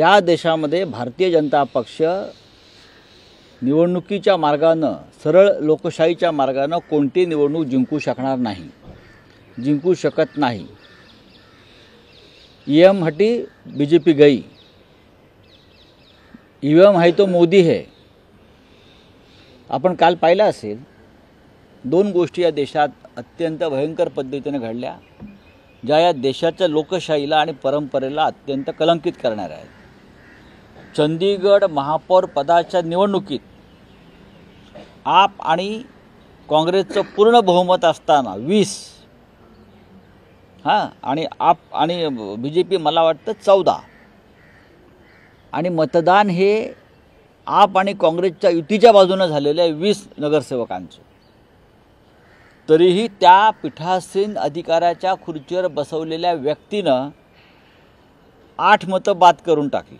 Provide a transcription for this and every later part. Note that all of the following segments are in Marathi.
ह्या देशामध्ये भारतीय जनता पक्ष निवडणुकीच्या मार्गानं, सरळ लोकशाहीच्या मार्गानं कोणती निवडणूक जिंकू शकणार नाही, जिंकू शकत नाही। ईएम हटी, बीजेपी गई। ईवीएम है तो मोदी है। आपण काल पाहिलं असेल, दोन गोष्टी या देशात अत्यंत भयंकर पद्धतीने घडल्या, ज्या या देशाच्या लोकशाहीला आणि परंपरेला अत्यंत कलंकित करणाऱ्या आहेत। चंदीगड महापौर पदाच्या निवडणुकीत आप आणि काँग्रेसचं पूर्ण बहुमत असताना 20 आणि आप आणि बीजेपी मला वाटतं 14 आणि मतदान हे आप आणि काँग्रेसच्या युतीच्या बाजूने झालेले आहे 20 नगरसेवकांचं। तरीही त्या पीठासीन अधिकाऱ्याच्या खुर्चीवर बसवलेल्या व्यक्तीनं 8 मतं बाद करून टाकली,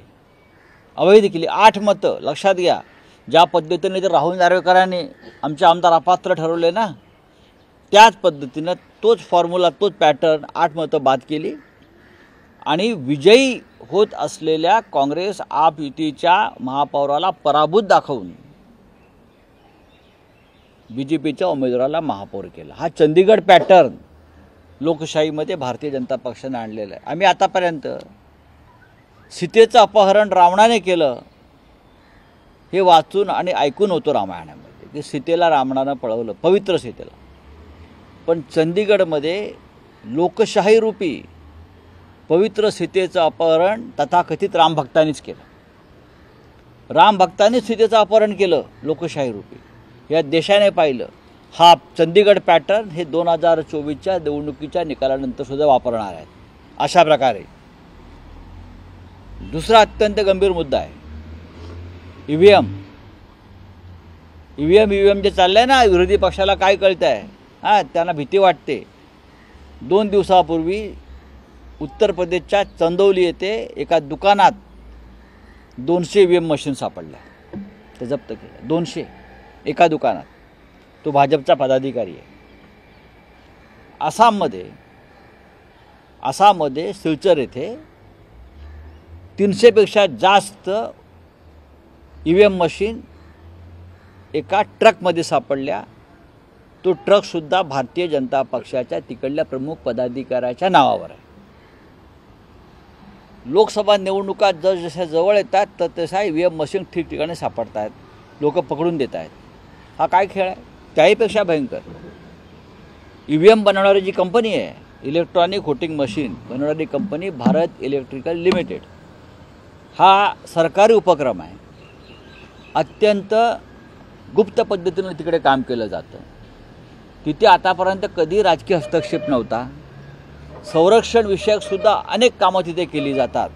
अवैध केली 8 मतं। लक्षात घ्या, ज्या पद्धतीने ते राहुल नार्वेकरांनी आमचे आमदार अपात्र ठरवले ना, त्याच पद्धतीनं तोच फॉर्म्युला, तोच पॅटर्न, 8 मतं बाद केली आणि विजयी होत असलेल्या काँग्रेस आप युतीच्या महापौराला पराभूत दाखवून बीजेपीच्या उमेदवाराला महापौर केला। हा चंदीगड पॅटर्न लोकशाहीमध्ये भारतीय जनता पक्षाने आणलेला आहे। आम्ही आतापर्यंत सीतेचं अपहरण रावणाने केलं हे वाचून आणि ऐकून होतो रामायणामध्ये, की सीतेला रावणानं पळवलं, पवित्र सीतेला। पण चंदीगडमध्ये लोकशाही रूपी पवित्र सीतेचं अपहरण तथाकथित रामभक्तांनीच केलं। रामभक्तांनीच सीतेचं अपहरण केलं लोकशाही रूपी, या देशाने पाहिलं। हा चंदीगड पॅटर्न हे 2024च्या निवडणुकीच्या निकालानंतर सुद्धा वापरणार आहेत। अशा प्रकारे दुसरा अत्यंत गंभीर मुद्दा आहे ईव्हीएम जे चाललंय ना, विरोधी पक्षाला काय कळतं आहे, त्यांना भीती वाटते। 2 दिवसापूर्वी उत्तर प्रदेशच्या चंदौली येथे एका दुकानात 200 ईव्हीएम मशीन सापडल्या, ते जप्त केल्या। 200 एका दुकानात। तो भाजपचा पदाधिकारी आहे। आसाममध्ये सिलचर येथे 300 पेक्षा जास्त ईव्हीएम मशीन एका ट्रकमध्ये सापडल्या। तो ट्रकसुद्धा भारतीय जनता पक्षाच्या तिकडल्या प्रमुख पदाधिकाऱ्याच्या नावावर आहे। लोकसभा निवडणुका जसजशा जवळ येतात तर तसा ईव्हीएम मशीन ठिकठिकाणी सापडत आहेत, लोक पकडून देत आहेत। हा काय खेळ आहे? त्याहीपेक्षा भयंकर, ईव्हीएम बनवणारी जी कंपनी आहे, इलेक्ट्रॉनिक व्होटिंग मशीन बनवणारी कंपनी भारत इलेक्ट्रिकल लिमिटेड, हा सरकारी उपक्रम आहे। अत्यंत गुप्त पद्धतीने तिकडे काम केलं जातं। तिथे आतापर्यंत कधी राजकीय हस्तक्षेप नव्हता। संरक्षण विषयक सुद्धा अनेक कामं तिथे केली जातात।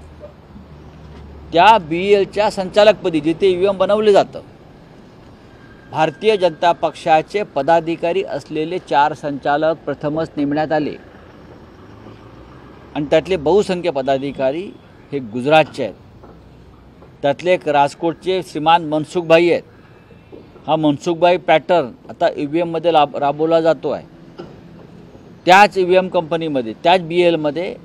त्या BELच्या संचालकपदी जिथे ईव्हीएम बनवले जातं, भारतीय जनता पक्षाचे पदाधिकारी असलेले 4 संचालक प्रथमच नेमण्यात आले आणि त्यातले बहुसंख्य पदाधिकारी हे गुजरातचे आहेत। त्यातले एक राजकोटचे श्रीमान मनसुखभाई आहेत। हा मनसुखभाई पॅटर्न आता ईव्हीएममध्ये राबवला जातो आहे। त्याच ईव्हीएम कंपनीमध्ये, त्याच BELमध्ये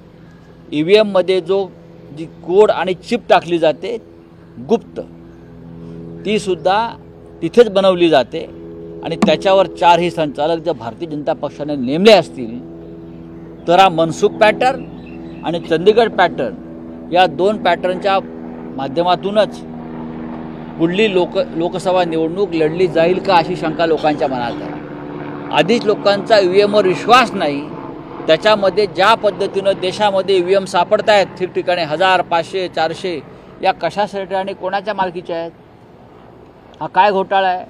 ईव्हीएममध्ये जी कोड आणि चिप टाकली जाते गुप्त, ती सुद्धा तिथेच बनवली जाते आणि त्याच्यावर 4ही संचालक जर भारतीय जनता पक्षाने नेमले असतील तर हा मनसुख पॅटर्न आणि चंदीगड पॅटर्न या 2 पॅटर्नच्या माध्यमातूनच पुढली लोकसभा निवडणूक लढली जाईल का अशी शंका लोकांच्या मनात आहे। आधीच लोकांचा ईव्हीएमवर विश्वास नाही, त्याच्यामध्ये ज्या पद्धतीनं देशामध्ये ईव्हीएम सापडत आहेत ठिकठिकाणी 1000, 500, 400, या कशासाठी आणि कोणाच्या मालकीच्या आहेत? हा काय घोटाळा आहे?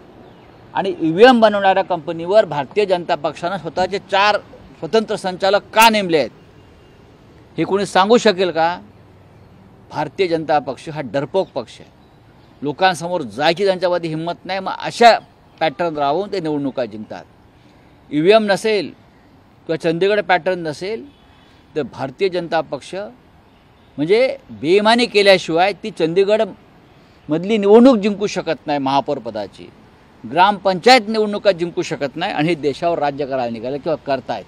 आणि ईव्हीएम बनवणाऱ्या कंपनीवर भारतीय जनता पक्षानं स्वतःचे 4 स्वतंत्र संचालक का नेमले आहेत हे कोणी सांगू शकेल का? भारतीय जनता पक्ष हा डरपोक पक्ष आहे। लोकांसमोर जायची त्यांच्यामध्ये हिंमत नाही, मग अशा पॅटर्न राहून ते निवडणुका जिंकतात। ईव्हीएम नसेल किंवा चंदीगड पॅटर्न नसेल तर भारतीय जनता पक्ष म्हणजे बेईमानी केल्याशिवाय ती चंदीगडमधली निवडणूक जिंकू शकत नाही, महापौर पदाची ग्रामपंचायत निवडणुका जिंकू शकत नाही, आणि हे देशावर राज्य करायला निघाले किंवा करतायत।